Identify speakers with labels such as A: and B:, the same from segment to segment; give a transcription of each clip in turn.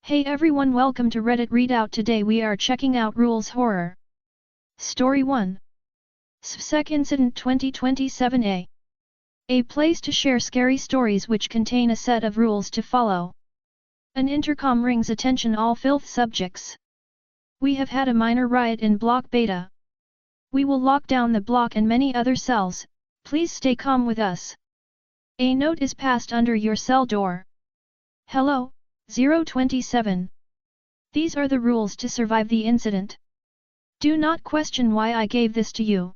A: Hey everyone, welcome to Reddit Readout. Today we are checking out Rules Horror. Story 1. SVCEC Incident 2027A. A place to share scary stories which contain a set of rules to follow. An intercom rings, attention all filth subjects. We have had a minor riot in block beta. We will lock down the block and many other cells, please stay calm with us. A note is passed under your cell door. Hello, 027. These are the rules to survive the incident. Do not question why I gave this to you.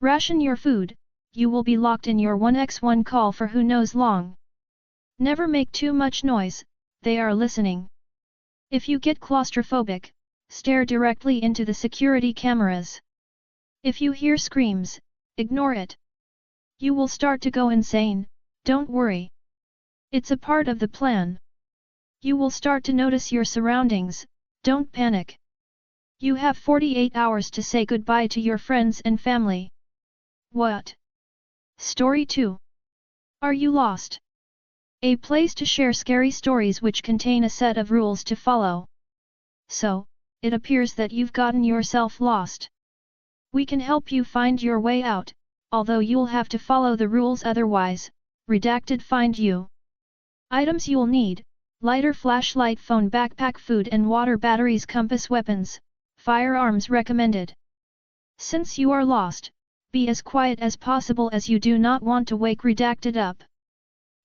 A: Ration your food, you will be locked in your 1x1 call for who knows long. Never make too much noise, they are listening. If you get claustrophobic, stare directly into the security cameras. If you hear screams, ignore it. You will start to go insane, don't worry. It's a part of the plan. You will start to notice your surroundings, don't panic. You have 48 hours to say goodbye to your friends and family. What? Story 2. Are you lost? A place to share scary stories which contain a set of rules to follow. So, it appears that you've gotten yourself lost. We can help you find your way out, although you'll have to follow the rules otherwise. Redacted. Find you. Items you'll need: lighter, flashlight, phone, backpack, food and water, batteries, compass, weapons, firearms recommended. Since you are lost, be as quiet as possible as you do not want to wake Redacted up.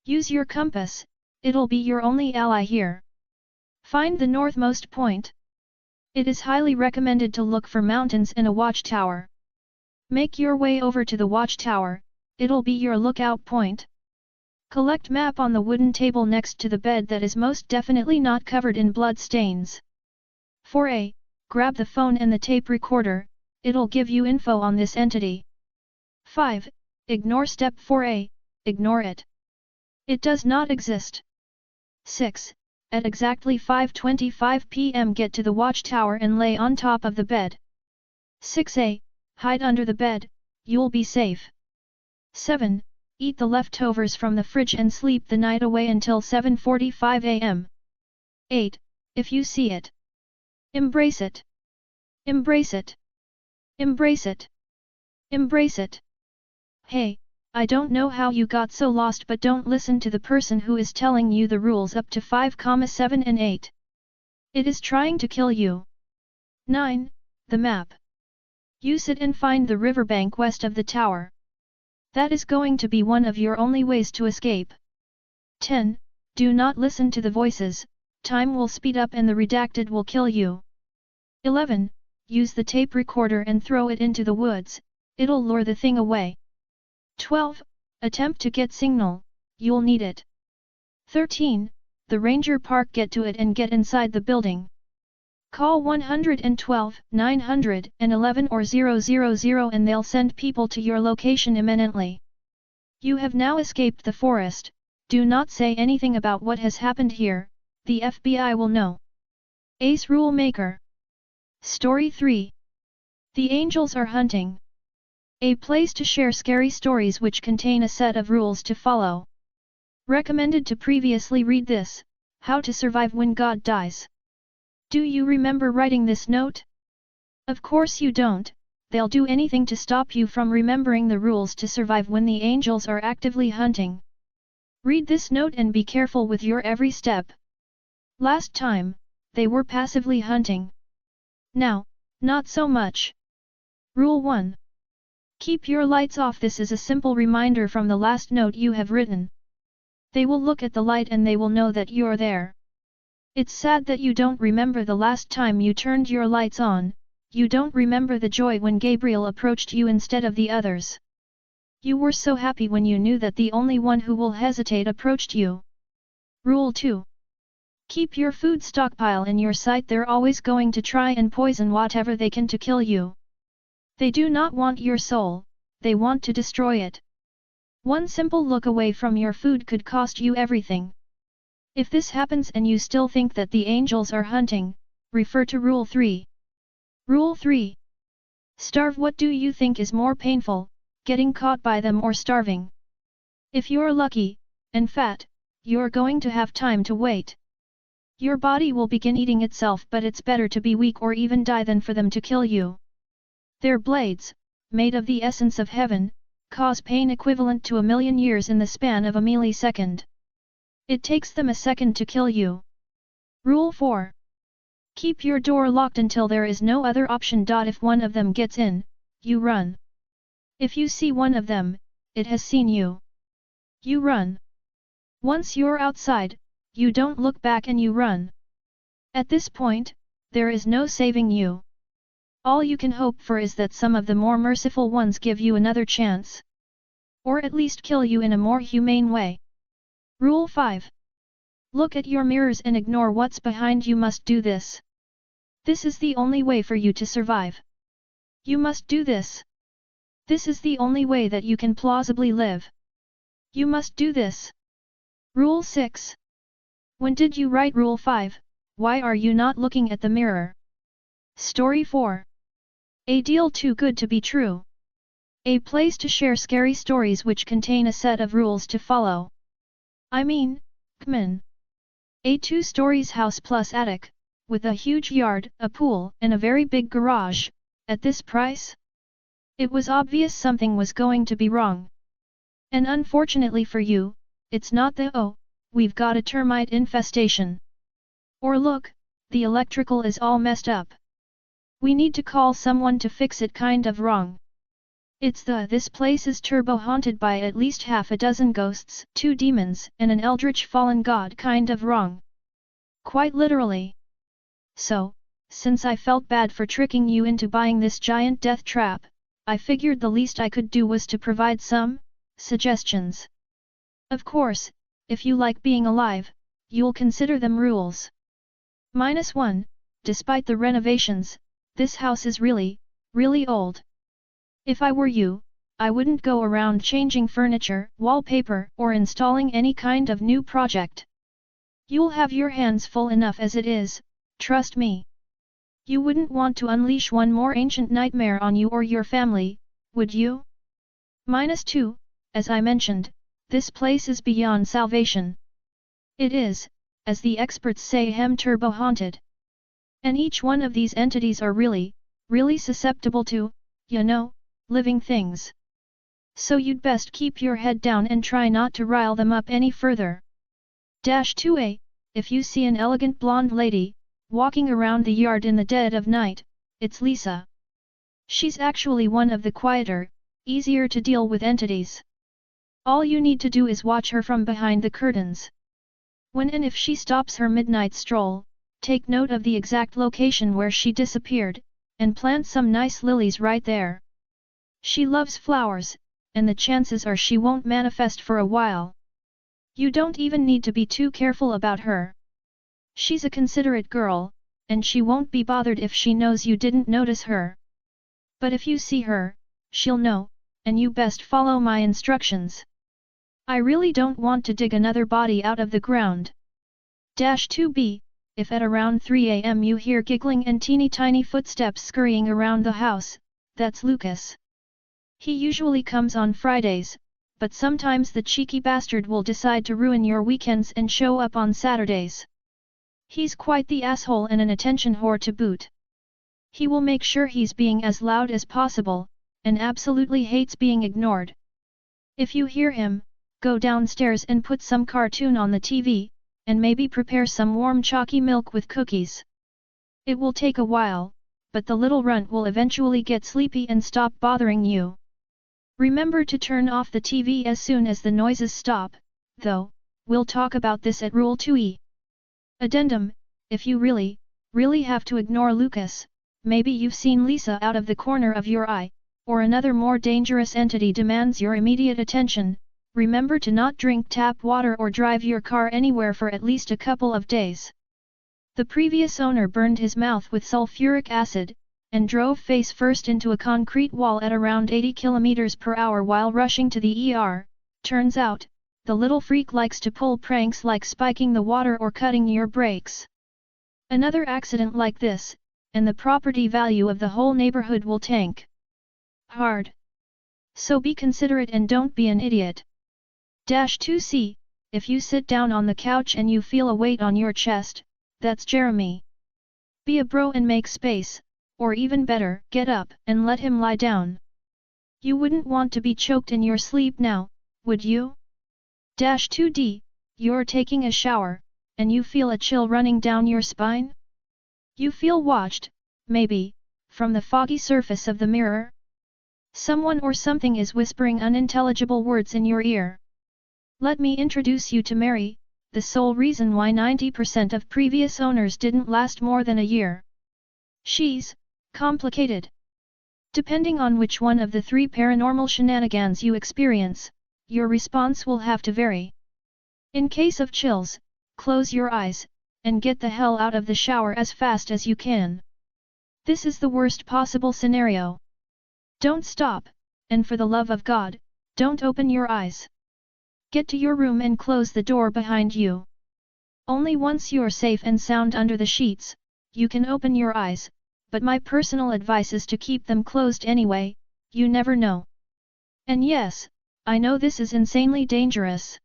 A: Use your compass, it'll be your only ally here. Find the northmost point. It is highly recommended to look for mountains in a watchtower. Make your way over to the watchtower, it'll be your lookout point. Collect map on the wooden table next to the bed that is most definitely not covered in blood stains. 4a. Grab the phone and the tape recorder, it'll give you info on this entity. 5. Ignore step 4a, ignore it. It does not exist. 6. At exactly 5:25 p.m. get to the watchtower and lay on top of the bed. 6a. Hide under the bed, you'll be safe. 7. Eat the leftovers from the fridge and sleep the night away until 7:45 a.m. 8. If you see it, embrace it. Embrace it. Embrace it. Embrace it. Hey, I don't know how you got so lost, but don't listen to the person who is telling you the rules up to 5,7 and 8. It is trying to kill you. 9. The map. Use it and find the riverbank west of the tower. That is going to be one of your only ways to escape. 10. Do not listen to the voices, time will speed up and the Redacted will kill you. 11. Use the tape recorder and throw it into the woods, it'll lure the thing away. 12. Attempt to get signal, you'll need it. 13. The ranger park, get to it and get inside the building. Call 112, 911 or 000 and they'll send people to your location imminently. You have now escaped the forest, do not say anything about what has happened here, the FBI will know. Ace Rule Maker. Story 3. The Angels Are Hunting. A place to share scary stories which contain a set of rules to follow. Recommended to previously read this, How to Survive When God Dies. Do you remember writing this note? Of course you don't, they'll do anything to stop you from remembering the rules to survive when the angels are actively hunting. Read this note and be careful with your every step. Last time, they were passively hunting. Now, not so much. Rule 1. Keep your lights off. This is a simple reminder from the last note you have written. They will look at the light and they will know that you're there. It's sad that you don't remember the last time you turned your lights on, you don't remember the joy when Gabriel approached you instead of the others. You were so happy when you knew that the only one who will hesitate approached you. Rule 2. Keep your food stockpile in your sight. They're always going to try and poison whatever they can to kill you. They do not want your soul, they want to destroy it. One simple look away from your food could cost you everything. If this happens and you still think that the angels are hunting, refer to Rule 3. Rule 3. Starve. What do you think is more painful, getting caught by them or starving? If you're lucky, and fat, you're going to have time to wait. Your body will begin eating itself, but it's better to be weak or even die than for them to kill you. Their blades, made of the essence of heaven, cause pain equivalent to 1,000,000 years in the span of a millisecond. It takes them a second to kill you. Rule 4. Keep your door locked until there is no other option. If one of them gets in, you run. If you see one of them, it has seen you. You run. Once you're outside, you don't look back and you run. At this point, there is no saving you. All you can hope for is that some of the more merciful ones give you another chance. Or at least kill you in a more humane way. Rule 5. Look at your mirrors and ignore what's behind you. Must do this. This is the only way for you to survive. You must do this. This is the only way that you can plausibly live. You must do this. Rule 6. When did you write Rule 5? Why are you not looking at the mirror? Story 4. A deal too good to be true. A place to share scary stories which contain a set of rules to follow. I mean, Kman. A 2-stories house plus attic, with a huge yard, a pool, and a very big garage, at this price? It was obvious something was going to be wrong. And unfortunately for you, it's not the we've got a termite infestation. Or look, the electrical is all messed up. We need to call someone to fix it kind of wrong. It's this place is turbo haunted by at least half a dozen ghosts, 2 demons, and an eldritch fallen god kind of wrong. Quite literally. So, since I felt bad for tricking you into buying this giant death trap, I figured the least I could do was to provide some suggestions. Of course, if you like being alive, you'll consider them rules. -1, despite the renovations, this house is really, really old. If I were you, I wouldn't go around changing furniture, wallpaper, or installing any kind of new project. You'll have your hands full enough as it is, trust me. You wouldn't want to unleash one more ancient nightmare on you or your family, would you? -2, as I mentioned, this place is beyond salvation. It is, as the experts say, turbo haunted. And each one of these entities are really, really susceptible to, living things. So you'd best keep your head down and try not to rile them up any further. -2a, if you see an elegant blonde lady, walking around the yard in the dead of night, it's Lisa. She's actually one of the quieter, easier to deal with entities. All you need to do is watch her from behind the curtains. When and if she stops her midnight stroll, take note of the exact location where she disappeared, and plant some nice lilies right there. She loves flowers, and the chances are she won't manifest for a while. You don't even need to be too careful about her. She's a considerate girl, and she won't be bothered if she knows you didn't notice her. But if you see her, she'll know, and you best follow my instructions. I really don't want to dig another body out of the ground. -2b, if at around 3 a.m. you hear giggling and teeny-tiny footsteps scurrying around the house, that's Lucas. He usually comes on Fridays, but sometimes the cheeky bastard will decide to ruin your weekends and show up on Saturdays. He's quite the asshole and an attention whore to boot. He will make sure he's being as loud as possible, and absolutely hates being ignored. If you hear him, go downstairs and put some cartoon on the TV, and maybe prepare some warm chalky milk with cookies. It will take a while, but the little runt will eventually get sleepy and stop bothering you. Remember to turn off the TV as soon as the noises stop, though, we'll talk about this at Rule 2e. Addendum, if you really, really have to ignore Lucas, maybe you've seen Lisa out of the corner of your eye, or another more dangerous entity demands your immediate attention, remember to not drink tap water or drive your car anywhere for at least a couple of days. The previous owner burned his mouth with sulfuric acid, and drove face first into a concrete wall at around 80 km/h while rushing to the ER. Turns out, the little freak likes to pull pranks like spiking the water or cutting your brakes. Another accident like this, and the property value of the whole neighborhood will tank hard. So be considerate and don't be an idiot. -2c, if you sit down on the couch and you feel a weight on your chest, that's Jeremy. Be a bro and make space, or even better, get up and let him lie down. You wouldn't want to be choked in your sleep now, would you? 2D, you're taking a shower, and you feel a chill running down your spine? You feel watched, maybe, from the foggy surface of the mirror? Someone or something is whispering unintelligible words in your ear. Let me introduce you to Mary, the sole reason why 90% of previous owners didn't last more than a year. She's complicated. Depending on which one of the 3 paranormal shenanigans you experience, your response will have to vary. In case of chills, close your eyes, and get the hell out of the shower as fast as you can. This is the worst possible scenario. Don't stop, and for the love of God, don't open your eyes. Get to your room and close the door behind you. Only once you're safe and sound under the sheets, you can open your eyes, but my personal advice is to keep them closed anyway, you never know. And yes, I know this is insanely dangerous.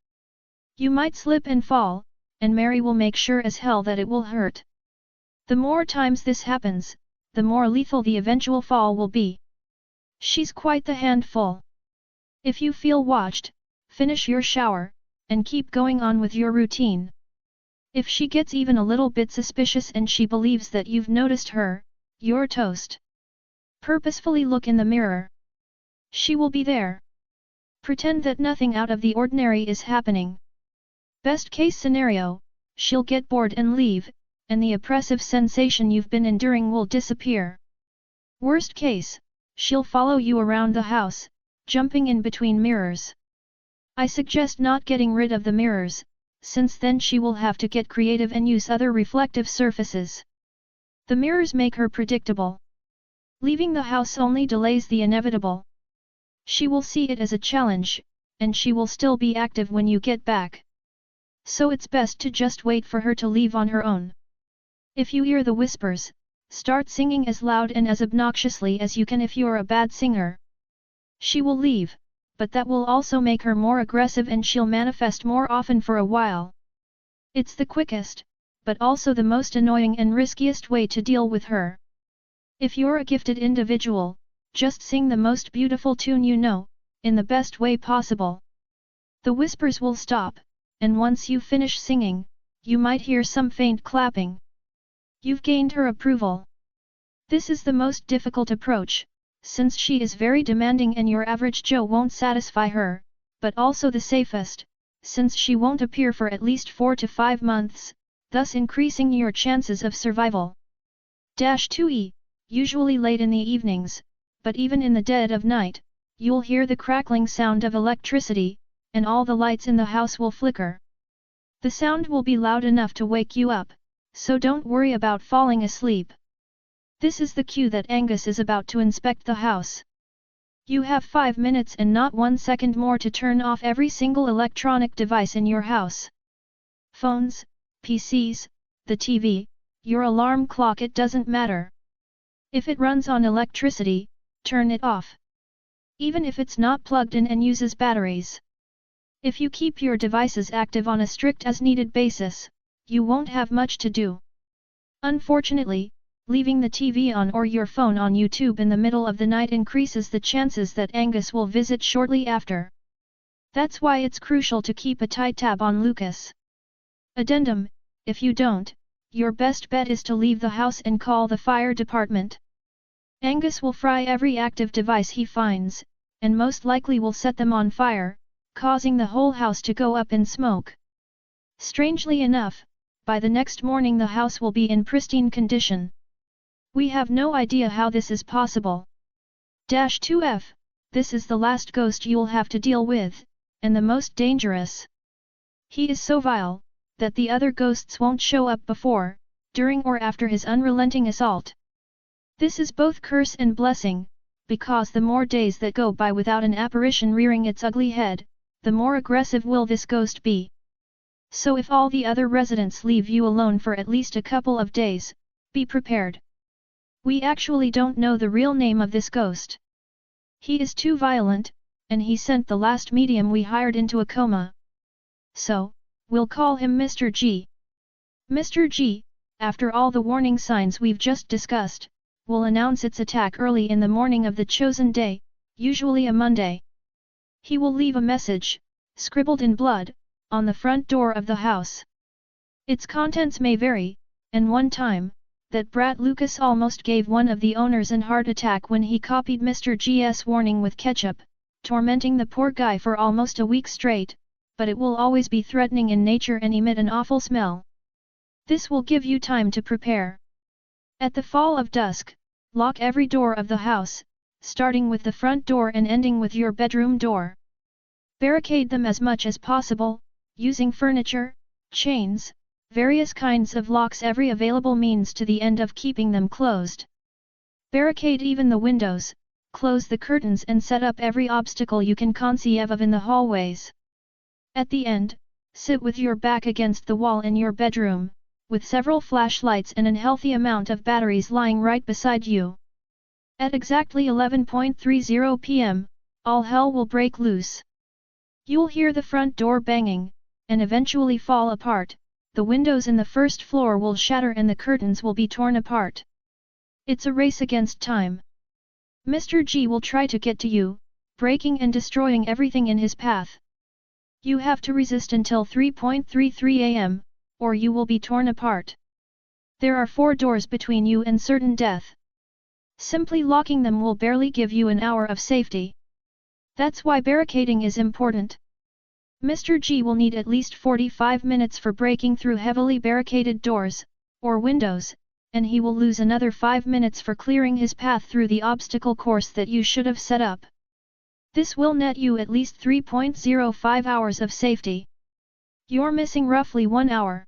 A: You might slip and fall, and Mary will make sure as hell that it will hurt. The more times this happens, the more lethal the eventual fall will be. She's quite the handful. If you feel watched, finish your shower, and keep going on with your routine. If she gets even a little bit suspicious and she believes that you've noticed her, you're toast. Purposefully look in the mirror. She will be there. Pretend that nothing out of the ordinary is happening. Best case scenario, she'll get bored and leave, and the oppressive sensation you've been enduring will disappear. Worst case, she'll follow you around the house, jumping in between mirrors. I suggest not getting rid of the mirrors, since then she will have to get creative and use other reflective surfaces. The mirrors make her predictable. Leaving the house only delays the inevitable. She will see it as a challenge, and she will still be active when you get back. So it's best to just wait for her to leave on her own. If you hear the whispers, start singing as loud and as obnoxiously as you can if you're a bad singer. She will leave, but that will also make her more aggressive and she'll manifest more often for a while. It's the quickest, but also the most annoying and riskiest way to deal with her. If you're a gifted individual, just sing the most beautiful tune you know, in the best way possible. The whispers will stop, and once you finish singing, you might hear some faint clapping. You've gained her approval. This is the most difficult approach, since she is very demanding and your average Joe won't satisfy her, but also the safest, since she won't appear for at least 4 to 5 months, thus increasing your chances of survival. 2E, usually late in the evenings, but even in the dead of night, you'll hear the crackling sound of electricity, and all the lights in the house will flicker. The sound will be loud enough to wake you up, so don't worry about falling asleep. This is the cue that Angus is about to inspect the house. You have 5 minutes and not 1 second more to turn off every single electronic device in your house. Phones, PCs, the TV, your alarm clock, it doesn't matter. If it runs on electricity, turn it off. Even if it's not plugged in and uses batteries. If you keep your devices active on a strict as needed basis, you won't have much to do. Unfortunately, leaving the TV on or your phone on YouTube in the middle of the night increases the chances that Angus will visit shortly after. That's why it's crucial to keep a tight tab on Lucas. Addendum: if you don't, your best bet is to leave the house and call the fire department. Angus will fry every active device he finds, and most likely will set them on fire, causing the whole house to go up in smoke. Strangely enough, by the next morning the house will be in pristine condition. We have no idea how this is possible. 2F, this is the last ghost you'll have to deal with, and the most dangerous. He is so vile, that the other ghosts won't show up before, during or after his unrelenting assault. This is both curse and blessing, because the more days that go by without an apparition rearing its ugly head, the more aggressive will this ghost be. So if all the other residents leave you alone for at least a couple of days, be prepared. We actually don't know the real name of this ghost. He is too violent, and he sent the last medium we hired into a coma. So, we'll call him Mr. G. Mr. G, after all the warning signs we've just discussed, will announce its attack early in the morning of the chosen day, usually a Monday. He will leave a message, scribbled in blood, on the front door of the house. Its contents may vary, and one time, that brat Lucas almost gave one of the owners an heart attack when he copied Mr. G's warning with ketchup, tormenting the poor guy for almost a week straight, but it will always be threatening in nature and emit an awful smell. This will give you time to prepare. At the fall of dusk, lock every door of the house, starting with the front door and ending with your bedroom door. Barricade them as much as possible, using furniture, chains, various kinds of locks, every available means to the end of keeping them closed. Barricade even the windows, close the curtains and set up every obstacle you can conceive of in the hallways. At the end, sit with your back against the wall in your bedroom, with several flashlights and an healthy amount of batteries lying right beside you. At exactly 11:30 p.m., all hell will break loose. You'll hear the front door banging, and eventually fall apart, the windows in the first floor will shatter and the curtains will be torn apart. It's a race against time. Mr. G will try to get to you, breaking and destroying everything in his path. You have to resist until 3:33 a.m., or you will be torn apart. There are 4 doors between you and certain death. Simply locking them will barely give you an hour of safety. That's why barricading is important. Mr. G will need at least 45 minutes for breaking through heavily barricaded doors, or windows, and he will lose another 5 minutes for clearing his path through the obstacle course that you should have set up. This will net you at least 3.05 hours of safety. You're missing roughly 1 hour.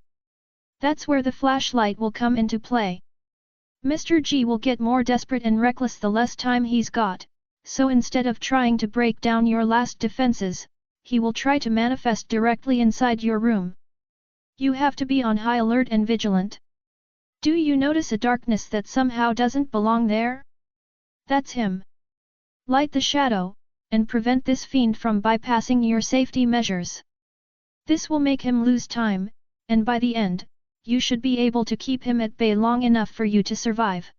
A: That's where the flashlight will come into play. Mr. G will get more desperate and reckless the less time he's got, so instead of trying to break down your last defenses, he will try to manifest directly inside your room. You have to be on high alert and vigilant. Do you notice a darkness that somehow doesn't belong there? That's him. Light the shadow, and prevent this fiend from bypassing your safety measures. This will make him lose time, and by the end, you should be able to keep him at bay long enough for you to survive.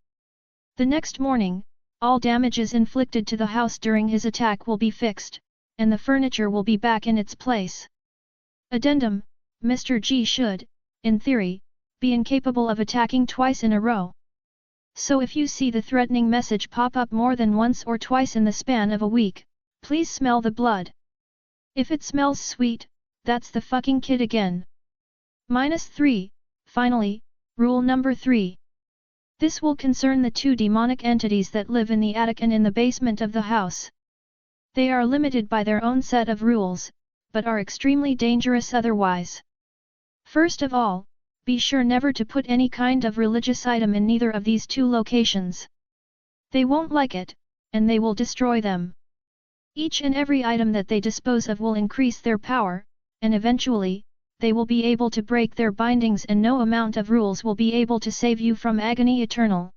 A: The next morning, all damages inflicted to the house during his attack will be fixed, and the furniture will be back in its place. Addendum: Mr. G should, in theory, be incapable of attacking twice in a row. So if you see the threatening message pop up more than once or twice in the span of a week, please smell the blood. If it smells sweet, that's the fucking kid again. -3. Finally, rule number 3. This will concern the 2 demonic entities that live in the attic and in the basement of the house. They are limited by their own set of rules, but are extremely dangerous otherwise. First of all, be sure never to put any kind of religious item in neither of these 2 locations. They won't like it, and they will destroy them. Each and every item that they dispose of will increase their power, and eventually, they will be able to break their bindings and no amount of rules will be able to save you from agony eternal.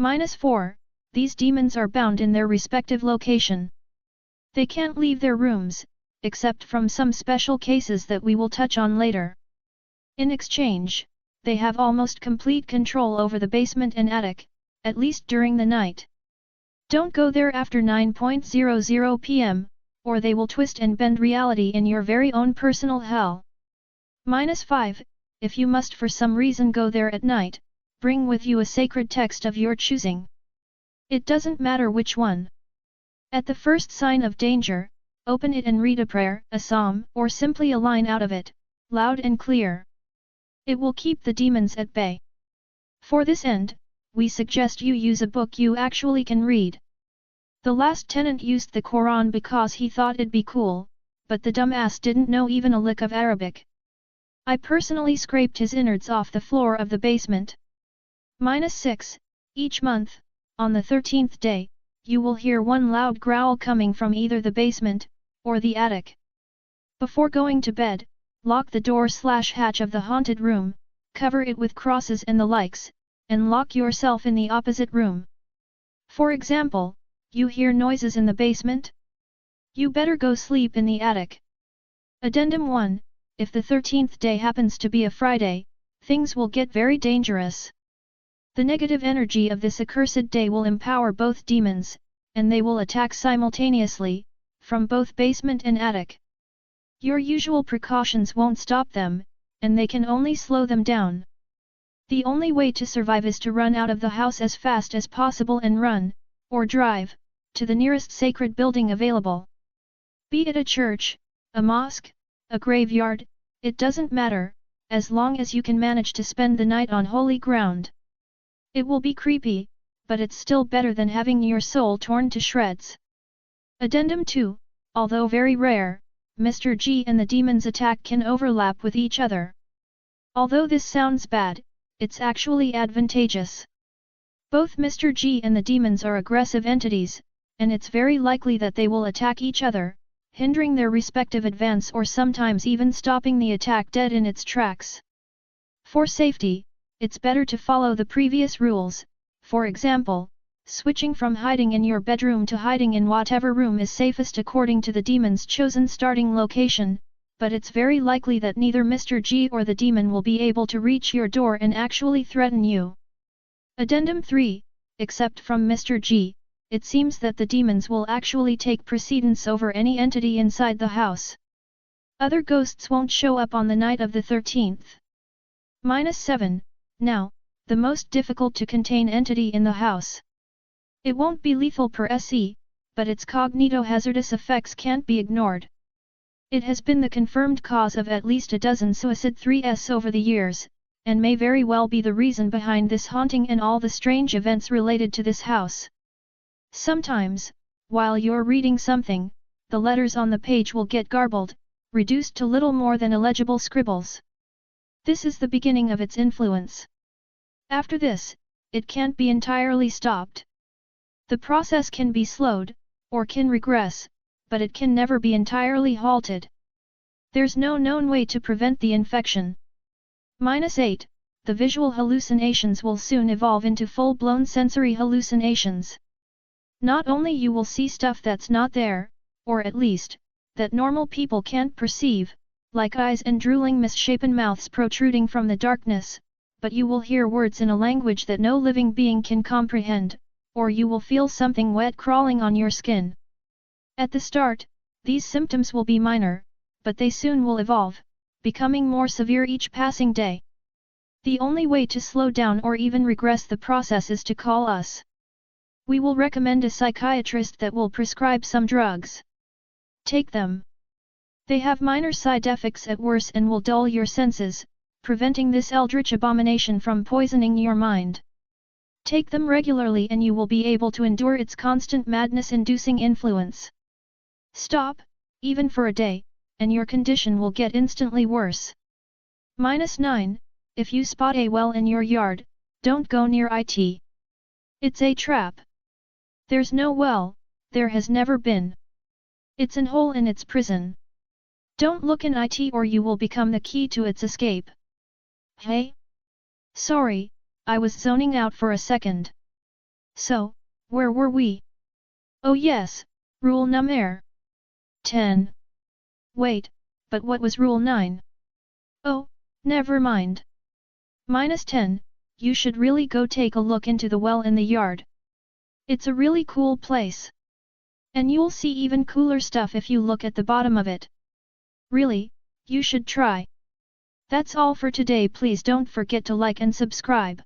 A: -4. These demons are bound in their respective location. They can't leave their rooms, except from some special cases that we will touch on later. In exchange, they have almost complete control over the basement and attic, at least during the night. Don't go there after 9:00 p.m., or they will twist and bend reality in your very own personal hell. -5. If you must for some reason go there at night, bring with you a sacred text of your choosing. It doesn't matter which one. At the first sign of danger, open it and read a prayer, a psalm, or simply a line out of it, loud and clear. It will keep the demons at bay. For this end, we suggest you use a book you actually can read. The last tenant used the Quran because he thought it'd be cool, but the dumbass didn't know even a lick of Arabic. I personally scraped his innards off the floor of the basement. -6. Each month, on the 13th day, you will hear one loud growl coming from either the basement, or the attic. Before going to bed, lock the door/hatch of the haunted room, cover it with crosses and the likes, and lock yourself in the opposite room. For example, you hear noises in the basement? You better go sleep in the attic. Addendum 1. If the 13th day happens to be a Friday, things will get very dangerous. The negative energy of this accursed day will empower both demons, and they will attack simultaneously, from both basement and attic. Your usual precautions won't stop them, and they can only slow them down. The only way to survive is to run out of the house as fast as possible and run, or drive, to the nearest sacred building available. Be it a church, a mosque, a graveyard, it doesn't matter, as long as you can manage to spend the night on holy ground. It will be creepy, but it's still better than having your soul torn to shreds. Addendum 2, although very rare, Mr. G and the demon's attack can overlap with each other. Although this sounds bad, it's actually advantageous. Both Mr. G and the demons are aggressive entities, and it's very likely that they will attack each other, hindering their respective advance or sometimes even stopping the attack dead in its tracks. For safety, it's better to follow the previous rules, for example, switching from hiding in your bedroom to hiding in whatever room is safest according to the demon's chosen starting location, but it's very likely that neither Mr. G or the demon will be able to reach your door and actually threaten you. Addendum 3, except from Mr. G, it seems that the demons will actually take precedence over any entity inside the house. Other ghosts won't show up on the night of the 13th. -7, now, the most difficult to contain entity in the house. It won't be lethal per se, but its cognito-hazardous effects can't be ignored. It has been the confirmed cause of at least a dozen suicide 3s over the years, and may very well be the reason behind this haunting and all the strange events related to this house. Sometimes, while you're reading something, the letters on the page will get garbled, reduced to little more than illegible scribbles. This is the beginning of its influence. After this, it can't be entirely stopped. The process can be slowed, or can regress, but it can never be entirely halted. There's no known way to prevent the infection. -8, the visual hallucinations will soon evolve into full-blown sensory hallucinations. Not only you will see stuff that's not there, or at least, that normal people can't perceive, like eyes and drooling misshapen mouths protruding from the darkness, but you will hear words in a language that no living being can comprehend, or you will feel something wet crawling on your skin. At the start, these symptoms will be minor, but they soon will evolve, becoming more severe each passing day. The only way to slow down or even regress the process is to call us. We will recommend a psychiatrist that will prescribe some drugs. Take them. They have minor side effects at worst and will dull your senses, preventing this eldritch abomination from poisoning your mind. Take them regularly and you will be able to endure its constant madness-inducing influence. Stop, even for a day, and your condition will get instantly worse. -9, if you spot a well in your yard, don't go near it. It's a trap. There's no well, there has never been. It's an hole in its prison. Don't look in it or you will become the key to its escape. Hey? Sorry, I was zoning out for a second. So, where were we? Oh yes, rule number 10. Wait, but what was rule 9? Oh, never mind. -10, you should really go take a look into the well in the yard. It's a really cool place. And you'll see even cooler stuff if you look at the bottom of it. Really, you should try. That's all for today. Please don't forget to like and subscribe.